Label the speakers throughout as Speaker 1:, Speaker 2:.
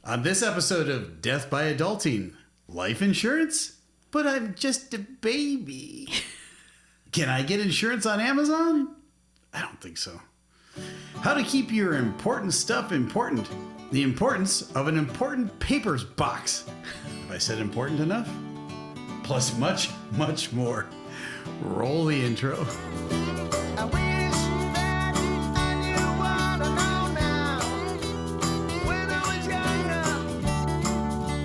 Speaker 1: On this episode of Death by Adulting, life insurance? But I'm just a baby. Can I get insurance on Amazon? I don't think so. How to keep your important stuff important. The importance of an important papers box. Have I said important enough? Plus much, much more. Roll the intro.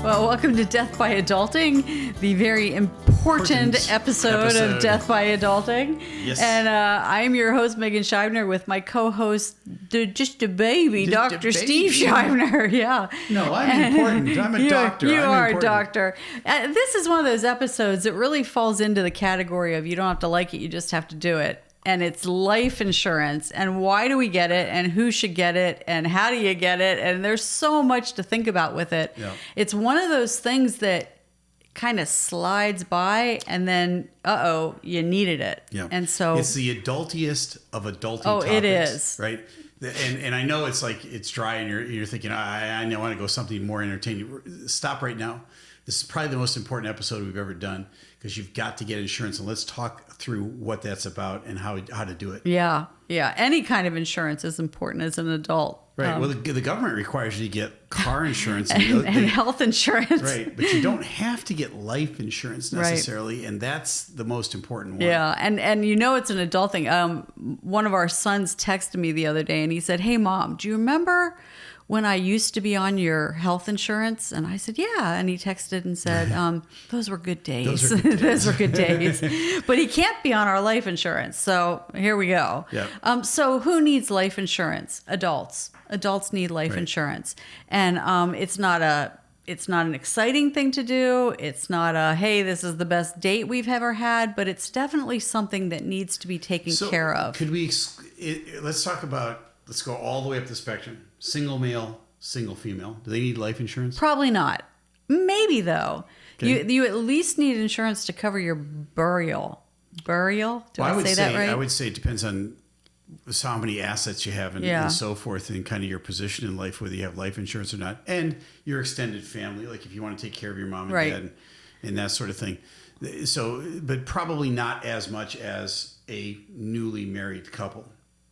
Speaker 2: Well, welcome to Death by Adulting, the very important episode of Death by Adulting.
Speaker 1: Yes.
Speaker 2: And I'm your host, Megan Scheibner, with my co-host, just a baby, Dr. Steve Scheibner. Yeah.
Speaker 1: No, I'm important. I'm a doctor.
Speaker 2: You are
Speaker 1: important.
Speaker 2: a doctor. This is one of those episodes that really falls into the category of you don't have to like it, you just have to do it. And it's life insurance. And why do we get it? And who should get it? And how do you get it? And there's so much to think about with it. Yeah. It's one of those things that kind of slides by and then, you needed it.
Speaker 1: Yeah.
Speaker 2: And so
Speaker 1: it's the adultiest of adulting topics.
Speaker 2: It is.
Speaker 1: Right? And I know it's like it's dry and you're thinking, I want to go something more entertaining. Stop right now. This is probably the most important episode we've ever done because you've got to get insurance, and let's talk through what that's about and how to do it.
Speaker 2: Yeah. Any kind of insurance is important as an adult.
Speaker 1: Right. Well, the government requires you to get car insurance
Speaker 2: and health insurance.
Speaker 1: Right. But you don't have to get life insurance necessarily, and that's the most important one.
Speaker 2: Yeah. And you know it's an adult thing. One of our sons texted me the other day, and he said, "Hey, Mom, do you remember when I used to be on your health insurance?" And I said, "Yeah." And he texted and said, "Those were good days. Those were good days." But he can't be on our life insurance. So here we go.
Speaker 1: Yep.
Speaker 2: So who needs life insurance? Adults. Adults need life insurance. And it's not an exciting thing to do. It's not a, hey, this is the best date we've ever had, but it's definitely something that needs to be taken care of.
Speaker 1: Could we, let's go all the way up the spectrum. Single male, single female. Do they need life insurance?
Speaker 2: Probably not. Maybe though. Okay. You at least need insurance to cover your burial. Burial? I say that right?
Speaker 1: I would say it depends on how many assets you have and so forth, and kind of your position in life, whether you have life insurance or not, and your extended family, like if you want to take care of your mom and dad and that sort of thing. So, but probably not as much as a newly married couple.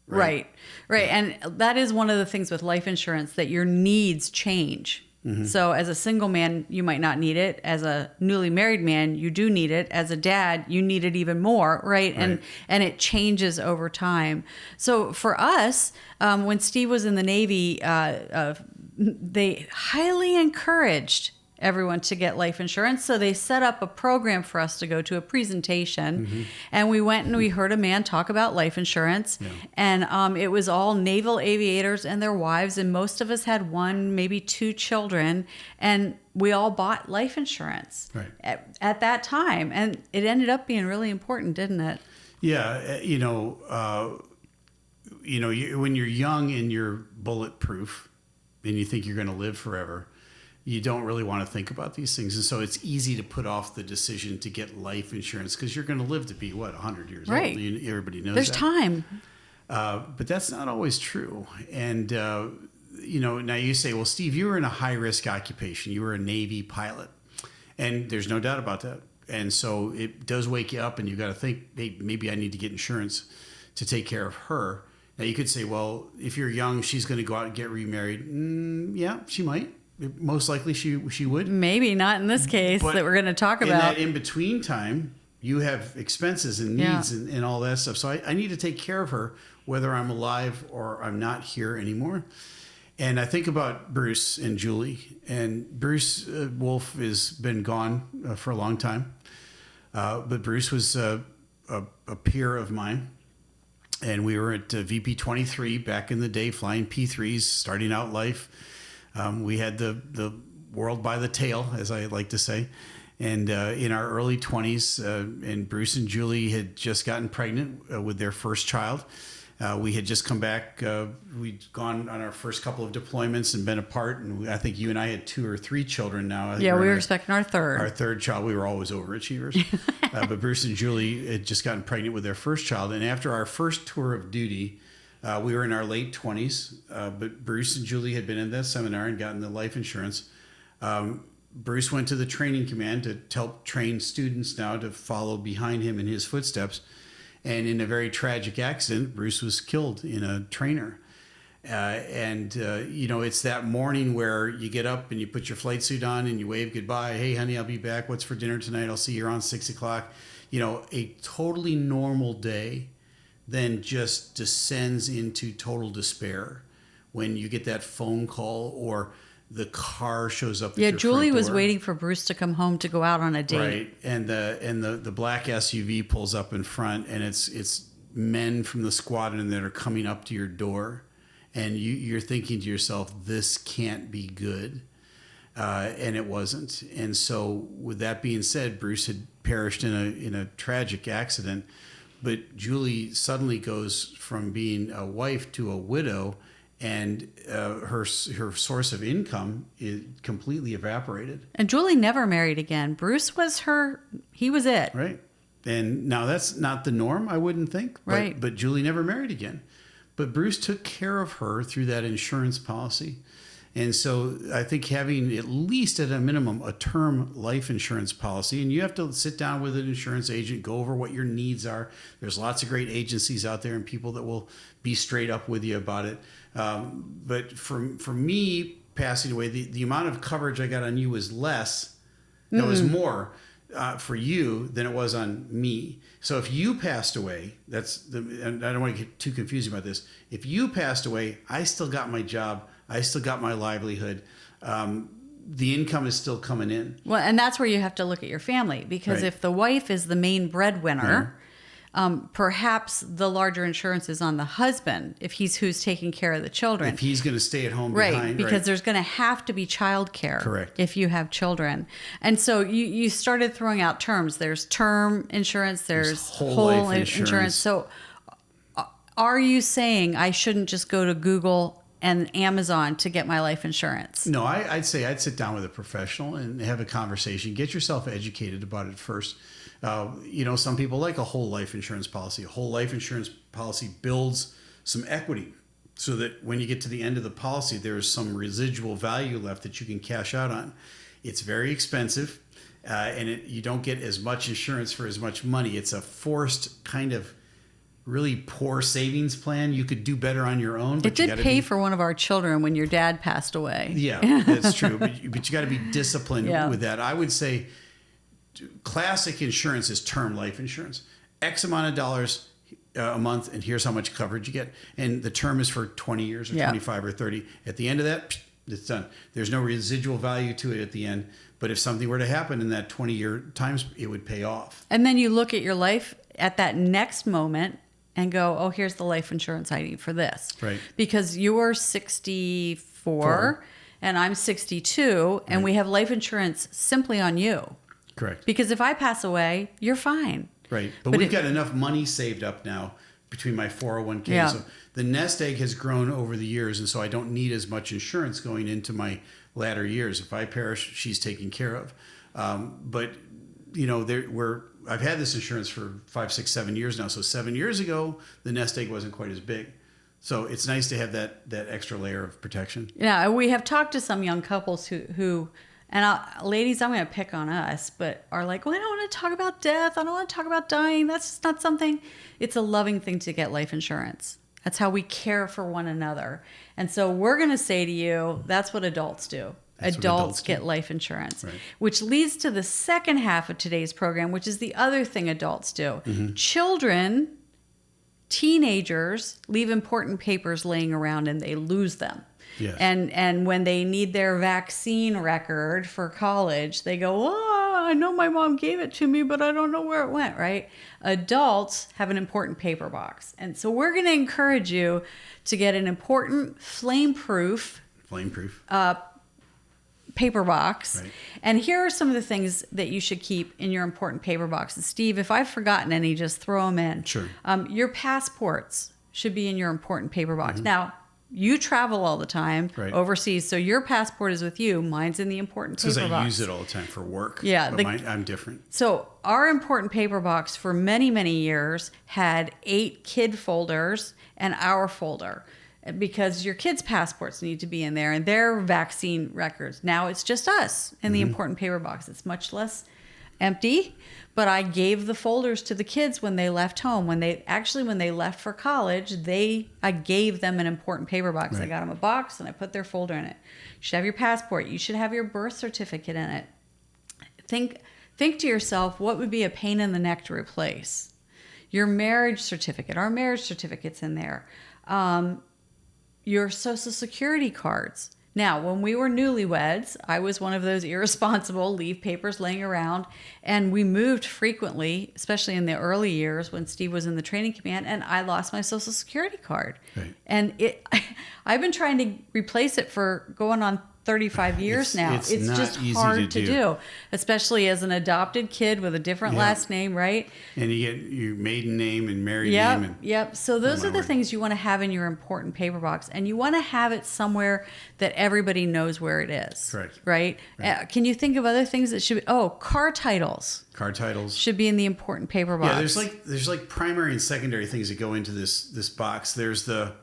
Speaker 1: Right.
Speaker 2: Yeah. And that is one of the things with life insurance, that your needs change. Mm-hmm. So as a single man, you might not need it. As a newly married man, you do need it. As a dad, you need it even more, right? And it changes over time. So for us, when Steve was in the Navy, they highly encouraged everyone to get life insurance. So they set up a program for us to go to a presentation, and we went and we heard a man talk about life insurance, and it was all naval aviators and their wives, and most of us had one, maybe two children, and we all bought life insurance at that time, and it ended up being really important, didn't it?
Speaker 1: Yeah, when you're young and you're bulletproof and you think you're going to live forever, you don't really want to think about these things. And so it's easy to put off the decision to get life insurance because you're going to live to be, 100 years old? Everybody knows
Speaker 2: There's
Speaker 1: that.
Speaker 2: time.
Speaker 1: But that's not always true. And, now you say, well, Steve, you were in a high-risk occupation. You were a Navy pilot. And there's no doubt about that. And so it does wake you up, and you've got to think, hey, maybe I need to get insurance to take care of her. Now, you could say, well, if you're young, she's going to go out and get remarried. Yeah, she might. Most likely she would.
Speaker 2: Maybe not in this case that we're going to talk about.
Speaker 1: In that in-between time, you have expenses and needs and all that stuff. So I need to take care of her whether I'm alive or I'm not here anymore. And I think about Bruce and Julie. And Bruce Wolf has been gone for a long time. But Bruce was a peer of mine. And we were at VP 23 back in the day, flying P3s, starting out life. We had the world by the tail, as I like to say. And in our early 20s, and Bruce and Julie had just gotten pregnant with their first child. We had just come back. We'd gone on our first couple of deployments and been apart. And I think you and I had 2 or 3 children now.
Speaker 2: Yeah, we were expecting our third.
Speaker 1: Our third child. We were always overachievers. But Bruce and Julie had just gotten pregnant with their first child. And after our first tour of duty, We were in our late 20s, but Bruce and Julie had been in that seminar and gotten the life insurance. Bruce went to the training command to help train students now to follow behind him in his footsteps. And in a very tragic accident, Bruce was killed in a trainer. It's that morning where you get up and you put your flight suit on and you wave goodbye. Hey, honey, I'll be back. What's for dinner tonight? I'll see you around 6 o'clock. A totally normal day then just descends into total despair when you get that phone call or the car shows up at your
Speaker 2: Julie
Speaker 1: front
Speaker 2: was
Speaker 1: door.
Speaker 2: waiting for Bruce to come home to go out on a date.
Speaker 1: Right. And the black SUV pulls up in front, and it's men from the squadron that are coming up to your door. And you're thinking to yourself, this can't be good. And it wasn't. And so with that being said, Bruce had perished in a tragic accident. But Julie suddenly goes from being a wife to a widow, and her source of income is completely evaporated.
Speaker 2: And Julie never married again. Bruce was he was it.
Speaker 1: Right. And now that's not the norm, I wouldn't think.
Speaker 2: Right.
Speaker 1: But Julie never married again. But Bruce took care of her through that insurance policy. And so I think having at least at a minimum a term life insurance policy, and you have to sit down with an insurance agent, go over what your needs are. There's lots of great agencies out there and people that will be straight up with you about it. But for me passing away, the amount of coverage I got on you was less. It was more for you than it was on me. So if you passed away, and I don't want to get too confused about this. If you passed away, I still got my job. I still got my livelihood. The income is still coming in.
Speaker 2: Well, and that's where you have to look at your family, because
Speaker 1: Right.
Speaker 2: if the wife is the main breadwinner, perhaps the larger insurance is on the husband if he's who's taking care of the children.
Speaker 1: If he's going to stay at home
Speaker 2: Right,
Speaker 1: behind.
Speaker 2: because there's going to have to be childcare.
Speaker 1: Correct.
Speaker 2: If you have children. And so you started throwing out terms. There's term insurance, there's
Speaker 1: whole life insurance.
Speaker 2: So are you saying I shouldn't just go to Google and Amazon to get my life insurance?
Speaker 1: No, I'd say I'd sit down with a professional and have a conversation. Get yourself educated about it first. Some people like a whole life insurance policy. A whole life insurance policy builds some equity so that when you get to the end of the policy, there's some residual value left that you can cash out on. It's very expensive, and you don't get as much insurance for as much money. It's a forced kind of really poor savings plan. You could do better on your own. But
Speaker 2: It did pay for one of our children when your dad passed away.
Speaker 1: Yeah, that's true. But you got to be disciplined
Speaker 2: Yeah.
Speaker 1: with that. I would say classic insurance is term life insurance. X amount of dollars a month, and here's how much coverage you get. And the term is for 20 years or 25 or 30. At the end of that, it's done. There's no residual value to it at the end. But if something were to happen in that 20-year time, it would pay off.
Speaker 2: And then you look at your life at that next moment and go, oh, here's the life insurance I need for this.
Speaker 1: Right.
Speaker 2: Because you're 64 and I'm 62, and we have life insurance simply on you.
Speaker 1: Correct.
Speaker 2: Because if I pass away, you're fine.
Speaker 1: Right. But we've got enough money saved up now between my 401k.
Speaker 2: Yeah.
Speaker 1: So the nest egg has grown over the years, and so I don't need as much insurance going into my latter years. If I perish, she's taken care of. I've had this insurance for 5, 6, 7 years now. So 7 years ago, the nest egg wasn't quite as big. So it's nice to have that extra layer of protection.
Speaker 2: Yeah, we have talked to some young couples who ladies, I'm going to pick on us, but are like, well, I don't want to talk about death. I don't want to talk about dying. That's just not something. It's a loving thing to get life insurance. That's how we care for one another. And so we're going to say to you, that's what adults do. Adults get life insurance,
Speaker 1: Right.
Speaker 2: Which leads to the second half of today's program, which is the other thing adults do. Children, teenagers leave important papers laying around and they lose them.
Speaker 1: Yes.
Speaker 2: And when they need their vaccine record for college, they go, oh, I know my mom gave it to me, but I don't know where it went, right? Adults have an important paper box. And so we're going to encourage you to get an important flame-proof paper box.
Speaker 1: Right.
Speaker 2: And here are some of the things that you should keep in your important paper boxes. Steve, if I've forgotten any, just throw them in.
Speaker 1: Sure.
Speaker 2: Your passports should be in your important paper box. Now, you travel all the time
Speaker 1: Right.
Speaker 2: overseas, so your passport is with you. Mine's in the important paper
Speaker 1: Because
Speaker 2: box.
Speaker 1: I use it all the time for work.
Speaker 2: Yeah,
Speaker 1: But I'm different.
Speaker 2: So our important paper box for many, many years had 8 kid folders and our folder, because your kids' passports need to be in there and their vaccine records. Now it's just us in the important paper box. It's much less empty, but I gave the folders to the kids when they left home. When they left for college, I gave them an important paper box.
Speaker 1: Right.
Speaker 2: I got them a box and I put their folder in it. You should have your passport. You should have your birth certificate in it. Think to yourself, what would be a pain in the neck to replace? Your marriage certificate. Our marriage certificate's in there. Your Social Security cards. Now, when we were newlyweds, I was one of those irresponsible leave papers laying around, and we moved frequently, especially in the early years when Steve was in the training command, and I lost my Social Security card.
Speaker 1: Right.
Speaker 2: And I've been trying to replace it for going on 35 years now.
Speaker 1: It's
Speaker 2: It's
Speaker 1: not
Speaker 2: just
Speaker 1: easy
Speaker 2: hard
Speaker 1: to
Speaker 2: to
Speaker 1: do.
Speaker 2: do, especially as an adopted kid with a different
Speaker 1: Yeah.
Speaker 2: last name, right?
Speaker 1: And you get your maiden name and married
Speaker 2: Yep,
Speaker 1: name. And,
Speaker 2: yep. So those
Speaker 1: my
Speaker 2: are the
Speaker 1: word.
Speaker 2: things you want to have in your important paper box, and you want to have it somewhere that everybody knows where it is.
Speaker 1: Correct.
Speaker 2: Right? Can you think of other things that should be? Oh, car titles
Speaker 1: car titles.
Speaker 2: should be in the important paper box.
Speaker 1: Yeah, there's like primary and secondary things that go into this box. There's the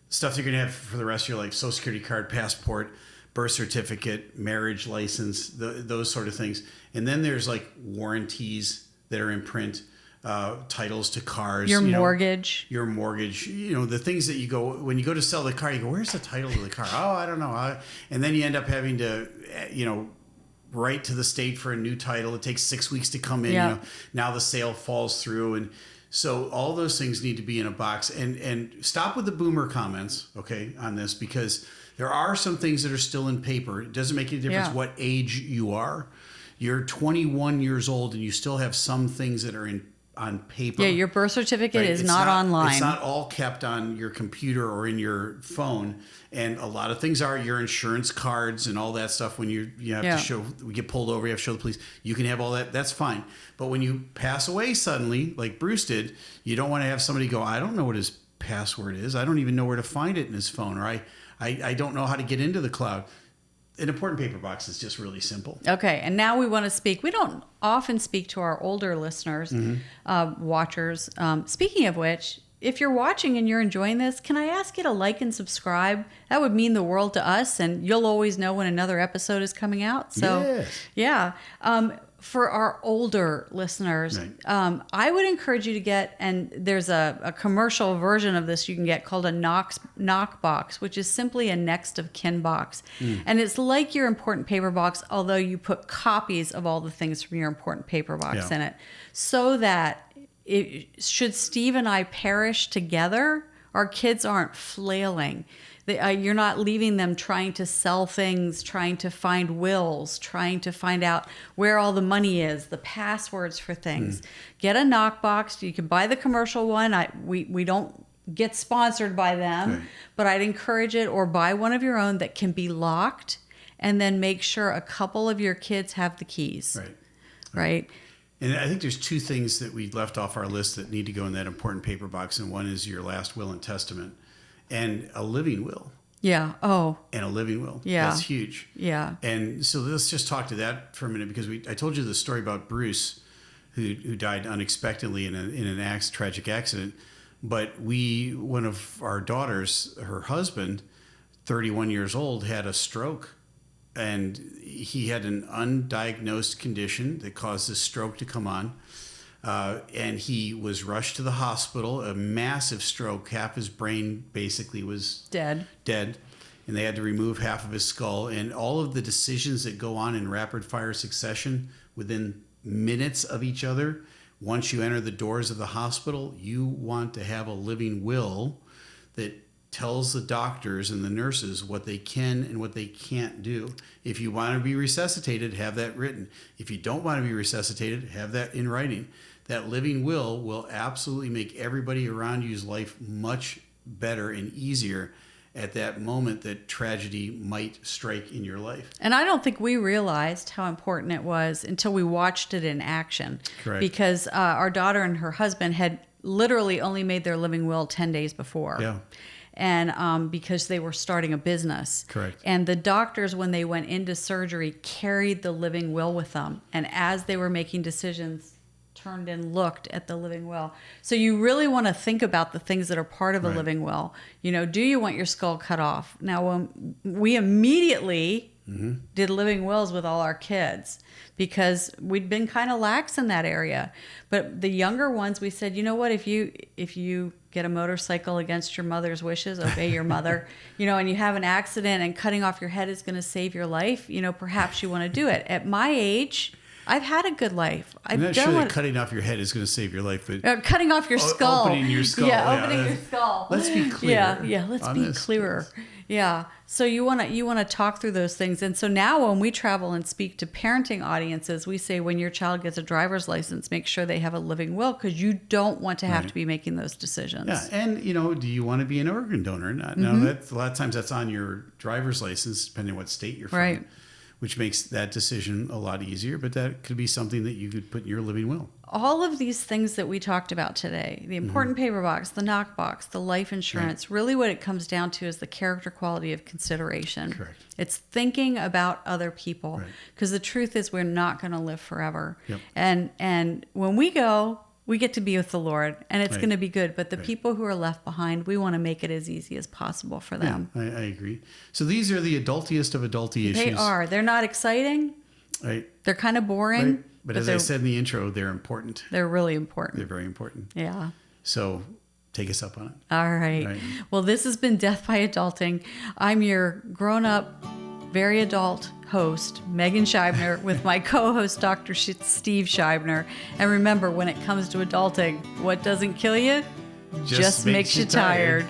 Speaker 1: stuff you're gonna have for the rest of your life: Social Security card, passport, birth certificate, marriage license, those sort of things. And then there's like warranties that are in print, titles to cars,
Speaker 2: your mortgage.
Speaker 1: your mortgage, the things that you go, when you go to sell the car, you go, where's the title to the car? Oh, I don't know. And then you end up having to, write to the state for a new title. It takes 6 weeks to come in.
Speaker 2: Yeah.
Speaker 1: Now the sale falls through. And so all those things need to be in a box. And stop with the boomer comments, okay, on this, because there are some things that are still in paper. It doesn't make any difference what age you are. You're 21 years old and you still have some things that are on paper.
Speaker 2: Yeah, your birth certificate
Speaker 1: Right?
Speaker 2: is not online.
Speaker 1: It's not all kept on your computer or in your phone. And a lot of things are your insurance cards and all that stuff. When you have to show, we get pulled over, you have to show the police. You can have all that. That's fine. But when you pass away suddenly, like Bruce did, you don't want to have somebody go, I don't know what his password is. I don't even know where to find it in his phone. Or I don't know how to get into the cloud. An important paper box is just really simple.
Speaker 2: Okay, and now we want to speak. We don't often speak to our older listeners, watchers. Speaking of which, if you're watching and you're enjoying this, can I ask you to like and subscribe? That would mean the world to us, and you'll always know when another episode is coming out. So,
Speaker 1: Yes.
Speaker 2: yeah. For our older listeners,
Speaker 1: Right.
Speaker 2: I would encourage you to get, and there's a commercial version of this you can get called a knock box, which is simply a next of kin box. And it's like your important paper box, although you put copies of all the things from your important paper box in it, so that should Steve and I perish together, our kids aren't flailing. You're not leaving them trying to sell things, trying to find wills, trying to find out where all the money is, the passwords for things. Get a knockbox. You can buy the commercial one. We don't get sponsored by them,
Speaker 1: Right.
Speaker 2: but I'd encourage it, or buy one of your own that can be locked, and then make sure a couple of your kids have the keys. Right?
Speaker 1: And I think there's 2 things that we left off our list that need to go in that important paper box. And one is your last will and testament. And a living will.
Speaker 2: Yeah. Oh,
Speaker 1: And a living will.
Speaker 2: Yeah.
Speaker 1: That's huge.
Speaker 2: yeah.
Speaker 1: And so let's just talk to that for a minute, because I told you the story about Bruce, who died unexpectedly in an tragic accident. But one of our daughters, her husband, 31 years old, had a stroke. And he had an undiagnosed condition that caused this stroke to come on. And he was rushed to the hospital, a massive stroke. Half his brain basically was
Speaker 2: Dead.
Speaker 1: And they had to remove half of his skull. And all of the decisions that go on in rapid fire succession within minutes of each other, once you enter the doors of the hospital, you want to have a living will that tells the doctors and the nurses what they can and what they can't do. If you want to be resuscitated, have that written. If you don't want to be resuscitated, have that in writing. That living will absolutely make everybody around you's life much better and easier at that moment that tragedy might strike in your life.
Speaker 2: And I don't think we realized how important it was until we watched it in action.
Speaker 1: Correct.
Speaker 2: Because our daughter and her husband had literally only made their living will 10 days before.
Speaker 1: Yeah.
Speaker 2: and because they were starting a business.
Speaker 1: Correct.
Speaker 2: And the doctors, when they went into surgery, carried the living will with them. And as they were making decisions, turned and looked at the living will. So you really want to think about the things that are part of a living will. You know, do you want your skull cut off? Now, we immediately did living wills with all our kids because we'd been kind of lax in that area. But the younger ones, we said, you know what, if you get a motorcycle against your mother's wishes, obey your mother, you know, and you have an accident and cutting off your head is going to save your life, you know, perhaps you want to do it. At my age, I've had a good life.
Speaker 1: I'm not sure that cutting off your head is going to save your life, but
Speaker 2: cutting off your skull.
Speaker 1: Opening your skull.
Speaker 2: Yeah, opening your skull.
Speaker 1: Let's be clear.
Speaker 2: Yeah, let's be clearer. Yeah. So you want to talk through those things. And so now when we travel and speak to parenting audiences, we say when your child gets a driver's license, make sure they have a living will because you don't want to have to be making those decisions.
Speaker 1: Yeah. And, you know, do you want to be an organ donor or not? Now, a lot of times that's on your driver's license, depending on what state you're from.
Speaker 2: Right.
Speaker 1: Which makes that decision a lot easier, but that could be something that you could put in your living will.
Speaker 2: All of these things that we talked about today, the important paper box, the knock box, the life insurance, really what it comes down to is the character quality of consideration.
Speaker 1: Correct.
Speaker 2: It's thinking about other people because the truth is we're not going to live forever.
Speaker 1: Yep.
Speaker 2: And when we go, we get to be with the Lord and it's going to be good. But the people who are left behind, we want to make it as easy as possible for them.
Speaker 1: Yeah, I agree. So these are the adultiest of adulty issues.
Speaker 2: They are. They're not exciting.
Speaker 1: Right.
Speaker 2: They're kind of boring.
Speaker 1: Right. But as I said in the intro, they're important.
Speaker 2: They're really important.
Speaker 1: They're very important.
Speaker 2: Yeah.
Speaker 1: So take us up on it.
Speaker 2: All right. Well, this has been Death by Adulting. I'm your grown-up, very adult host, Megan Scheibner, with my co-host, Dr. Steve Scheibner. And remember, when it comes to adulting, what doesn't kill you just makes you tired.